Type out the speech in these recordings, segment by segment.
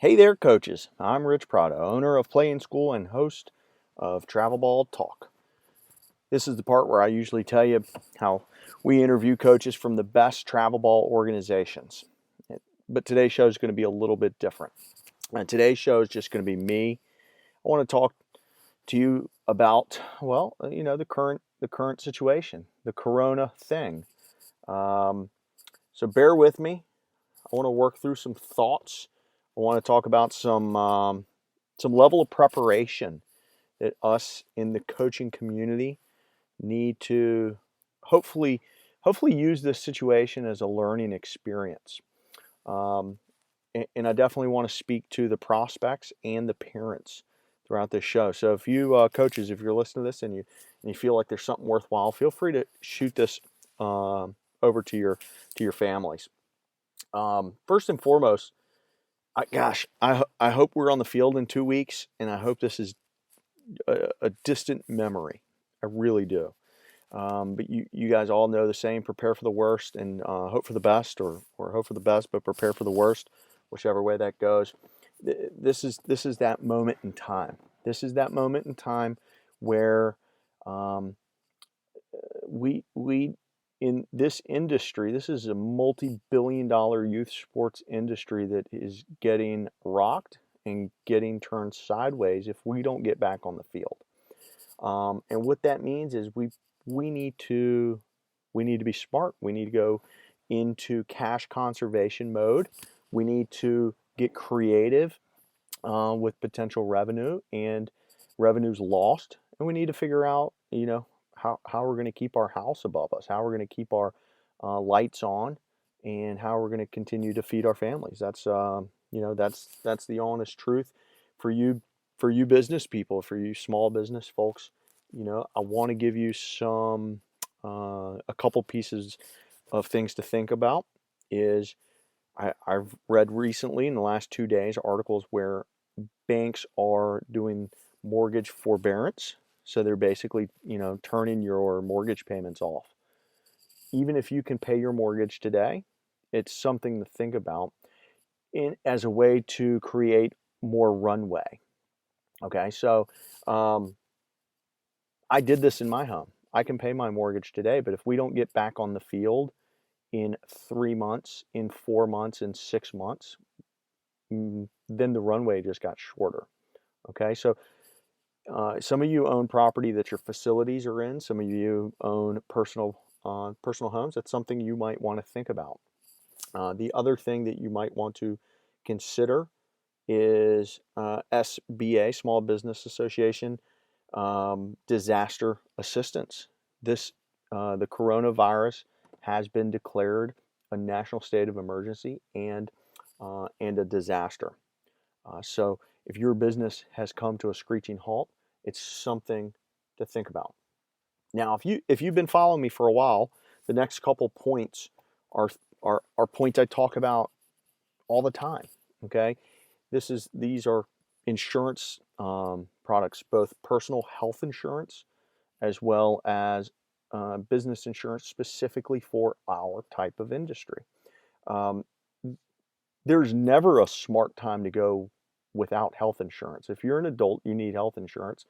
Hey there, coaches. I'm Rich Prado, owner of Play in School and host of Travel Ball Talk. This is the part where I usually tell you how we interview coaches from the best travel ball organizations. But today's show is going to be a little bit different. And today's show is just going to be me. I want to talk to you about, the current situation, the corona thing. So bear with me. I want to work through some thoughts. I want to talk about some level of preparation that us in the coaching community need to hopefully hopefully use this situation as a learning experience. Um, and I definitely want to speak to the prospects and the parents throughout this show. So if you coaches, if you're listening to this and you feel like there's something worthwhile, feel free to shoot this over to your families. First and foremost, I hope we're on the field in 2 weeks, and I hope this is a distant memory. I really do. But you guys all know the saying: prepare for the worst and hope for the best, or hope for the best but prepare for the worst, whichever way that goes. This is that moment in time. This is that moment in time where um, we in this industry, this is a multi-billion-dollar youth sports industry that is getting rocked and getting turned sideways if we don't get back on the field. And what that means is we need to we need to be smart. We need to go into cash conservation mode. We need to get creative with potential revenue and revenues lost, and we need to figure out, how we're going to keep our house above us, how we're going to keep our lights on, and how we're going to continue to feed our families. That's the honest truth for you business people, for you small business folks. I want to give you a couple pieces of things to think about. Is I've read recently in the last 2 days articles where banks are doing mortgage forbearance. So they're basically, turning your mortgage payments off. Even if you can pay your mortgage today, it's something to think about as a way to create more runway. Okay, so um, I did this in my home. I can pay my mortgage today, but if we don't get back on the field in 3 months, in 4 months, in 6 months, then the runway just got shorter. Okay, so some of you own property that your facilities are in. Some of you own personal homes. That's something you might want to think about. The other thing that you might want to consider is SBA, Small Business Association, disaster assistance. The coronavirus has been declared a national state of emergency and a disaster. So if your business has come to a screeching halt, it's something to think about. Now, if you've been following me for a while, the next couple points are are points I talk about all the time. Okay, these are insurance products, both personal health insurance as well as business insurance, specifically for our type of industry. Um, there's never a smart time to go without health insurance. If you're an adult, you need health insurance,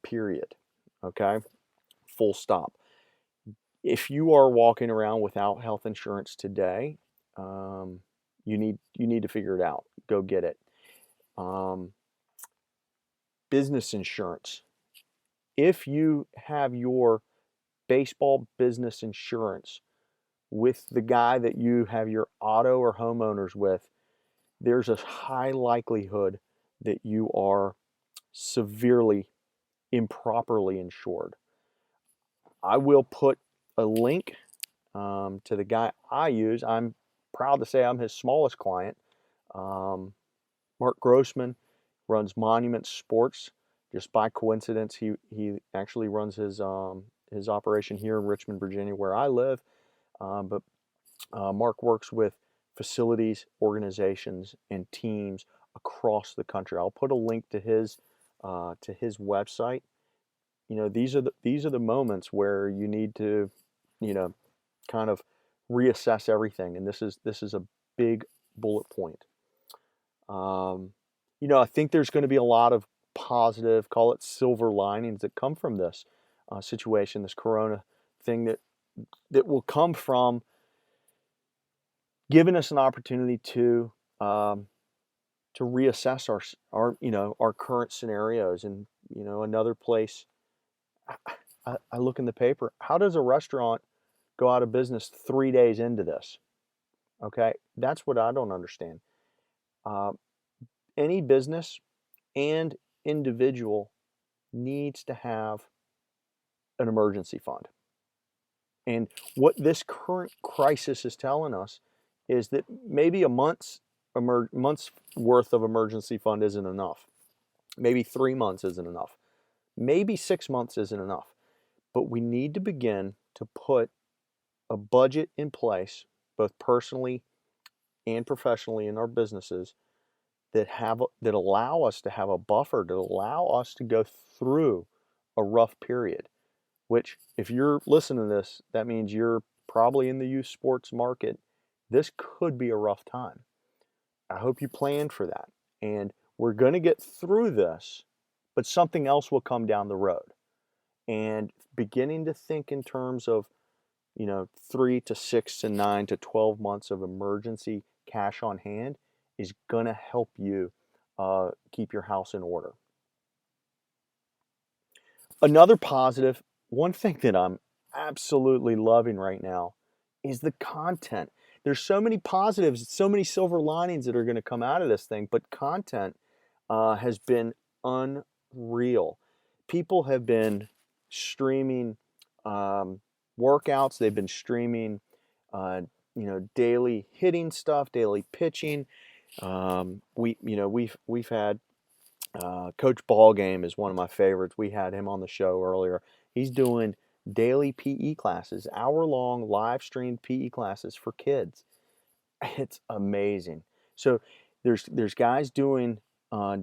period. Okay, full stop. If you are walking around without health insurance today, um, you need to figure it out. Go get it. Um, business insurance. If you have your baseball business insurance with the guy that you have your auto or homeowners with, there's a high likelihood that you are severely improperly insured. I will put a link to the guy I use. I'm proud to say I'm his smallest client. Um, Mark Grossman runs Monument Sports. Just by coincidence, he actually runs his operation here in Richmond, Virginia, where I live. But Mark works with facilities, organizations, and teams across the country. I'll put a link to his website. These are the moments where you need to, you know, kind of reassess everything, and this is a big bullet point. Um, I think there's going to be a lot of positive, call it silver linings that come from this situation, this corona thing that will come from giving us an opportunity um, to reassess our current scenarios. And another place, I look in the paper, how does a restaurant go out of business 3 days into this? Okay, that's what I don't understand. Uh, any business and individual needs to have an emergency fund. And what this current crisis is telling us is that maybe a month's worth of emergency fund isn't enough. Maybe 3 months isn't enough. Maybe 6 months isn't enough. But we need to begin to put a budget in place, both personally and professionally in our businesses, that allow us to have a buffer, to allow us to go through a rough period. Which, if you're listening to this, that means you're probably in the youth sports market. This could be a rough time. I hope you planned for that. And we're going to get through this, but something else will come down the road. And beginning to think in terms of 3 to 6 to 9 to 12 months of emergency cash on hand is going to help you keep your house in order. Another positive, one thing that I'm absolutely loving right now is the content. There's so many positives, so many silver linings that are going to come out of this thing, but content has been unreal. People have been streaming workouts. They've been streaming, daily hitting stuff, daily pitching. We've had Coach Ballgame is one of my favorites. We had him on the show earlier. He's doing daily PE classes, hour-long live streamed PE classes for kids. It's amazing. So there's guys doing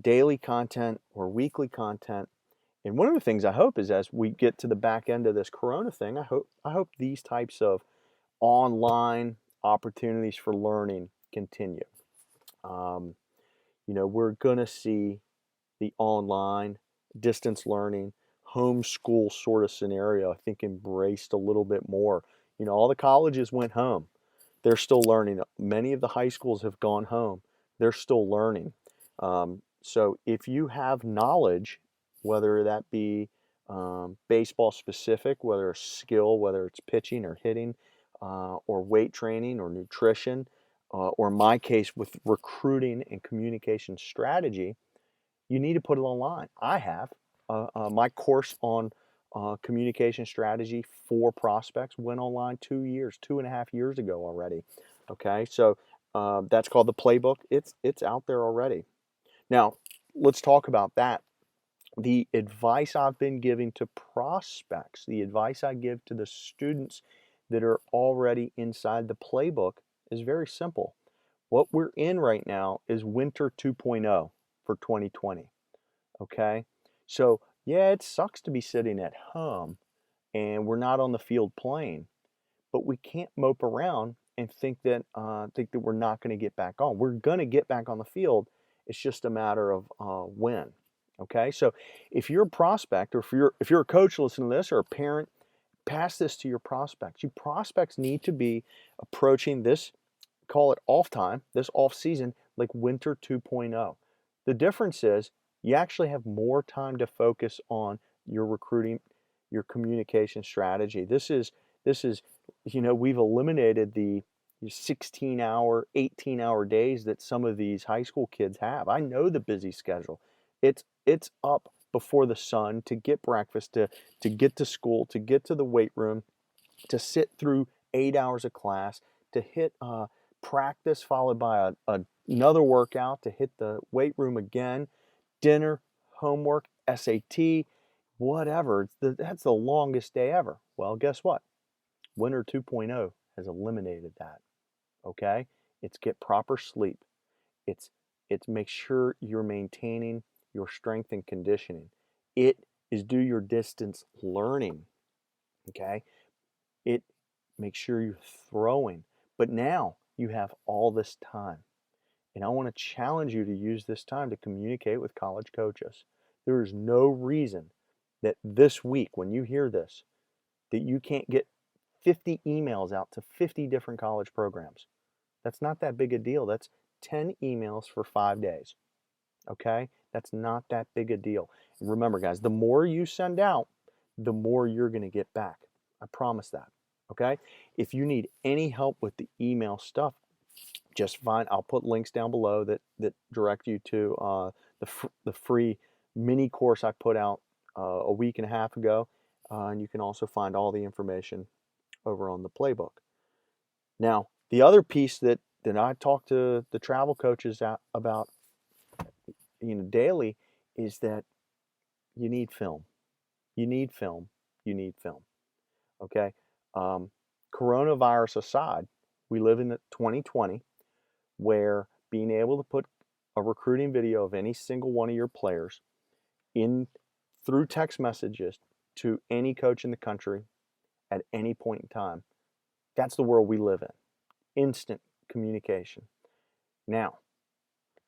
daily content or weekly content. And one of the things I hope is, as we get to the back end of this corona thing, I hope these types of online opportunities for learning continue. Um, we're going to see the online distance learning homeschool sort of scenario, I think, embraced a little bit more. All the colleges went home. They're still learning. Many of the high schools have gone home. They're still learning. So if you have knowledge, whether that be baseball specific, whether it's skill, whether it's pitching or hitting, or weight training or nutrition, or in my case with recruiting and communication strategy, you need to put it online. I have my course on communication strategy for prospects went online 2 years, 2.5 years ago already. Okay, so that's called the playbook. It's out there already. Now let's talk about that. The advice I've been giving to prospects, the advice I give to the students that are already inside the playbook is very simple. What we're in right now is winter 2.0 for 2020. Okay. So, yeah, it sucks to be sitting at home and we're not on the field playing, but we can't mope around and think that we're not going to get back on. We're going to get back on the field. It's just a matter of when. Okay. So, if you're a prospect, or if you're a coach listening to this, or a parent, pass this to your prospects. You prospects need to be approaching this, call it off time, this off season, like winter 2.0. The difference is you actually have more time to focus on your recruiting, your communication strategy. This is we've eliminated the 16-hour, 18-hour days that some of these high school kids have. I know the busy schedule. It's up before the sun to get breakfast, to get to school, to get to the weight room, to sit through 8 hours of class, to hit practice followed by another workout, to hit the weight room again, dinner, homework, SAT, whatever. That's the longest day ever. Well, guess what? Winter 2.0 has eliminated that. Okay? It's get proper sleep. It's it's make sure you're maintaining your strength and conditioning. It is do your distance learning. Okay? It makes sure you're throwing. But now you have all this time. And I want to challenge you to use this time to communicate with college coaches. There is no reason that this week, when you hear this, that you can't get 50 emails out to 50 different college programs. That's not that big a deal. That's 10 emails for 5 days. Okay? That's not that big a deal. And remember, guys, the more you send out, the more you're going to get back. I promise that. Okay? If you need any help with the email stuff, just fine. I'll put links down below that direct you to the free mini course I put out a week and a half ago. And you can also find all the information over on the playbook. Now, the other piece that I talk to the travel coaches about, daily, is that you need film. You need film. You need film. Okay. Coronavirus aside, we live in 2020, where being able to put a recruiting video of any single one of your players in through text messages to any coach in the country at any point in time, that's the world we live in. Instant communication. Now,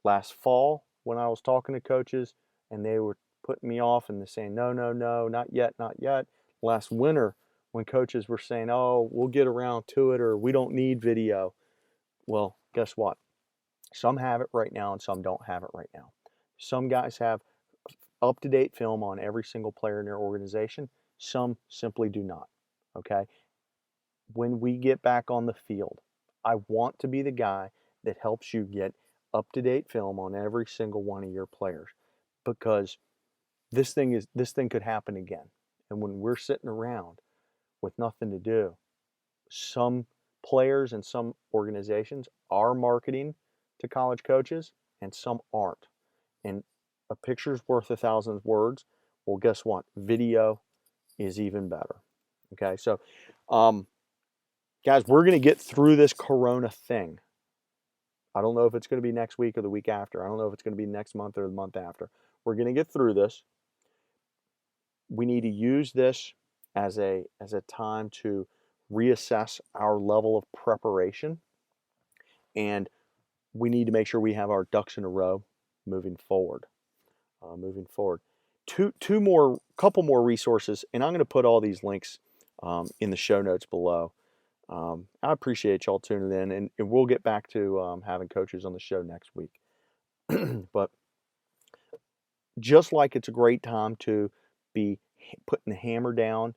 last fall, when I was talking to coaches and they were putting me off and they're saying, no, no, no, not yet, not yet. Last winter, when coaches were saying, oh, we'll get around to it, or we don't need video. Well, guess what? Some have it right now and some don't have it right now. Some guys have up-to-date film on every single player in their organization. Some simply do not. Okay? When we get back on the field, I want to be the guy that helps you get up-to-date film on every single one of your players, because this thing could happen again. And when we're sitting around with nothing to do, some players and some organizations are marketing to college coaches and some aren't. And a picture's worth 1,000 words. Well, guess what? Video is even better. Okay, so guys, we're going to get through this corona thing. I don't know if it's going to be next week or the week after. I don't know if it's going to be next month or the month after. We're going to get through this. We need to use this as a time to reassess our level of preparation, and we need to make sure we have our ducks in a row moving forward. Couple more resources, and I'm going to put all these links in the show notes below. I appreciate y'all tuning in, and we'll get back to having coaches on the show next week. But just like it's a great time to be putting the hammer down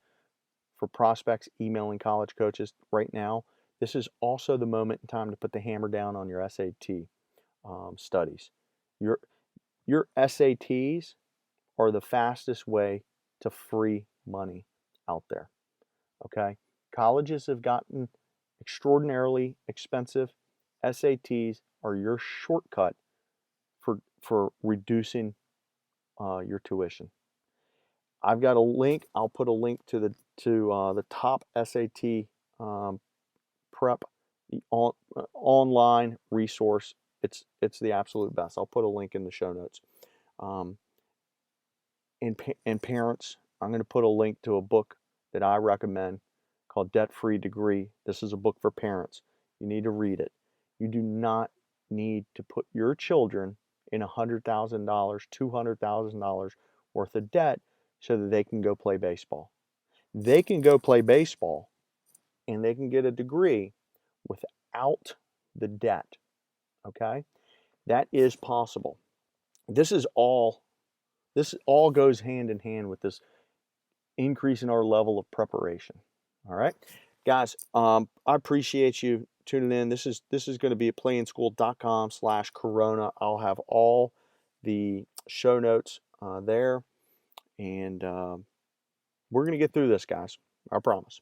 for prospects emailing college coaches right now, this is also the moment in time to put the hammer down on your SAT studies. Your SATs are the fastest way to free money out there. Okay? Colleges have gotten extraordinarily expensive. SATs are your shortcut for reducing your tuition. I've got a link. I'll put a link to the top SAT prep, the online resource. It's the absolute best. I'll put a link in the show notes. And parents, I'm going to put a link to a book that I recommend called Debt Free Degree. This is a book for parents. You need to read it. You do not need to put your children in $100,000, $200,000 worth of debt so that they can go play baseball. They can go play baseball and they can get a degree without the debt. Okay? That is possible. This all goes hand in hand with this increase in our level of preparation. All right, guys, I appreciate you tuning in. This is going to be at playinschool.com/corona. I'll have all the show notes there, and we're going to get through this, guys. I promise.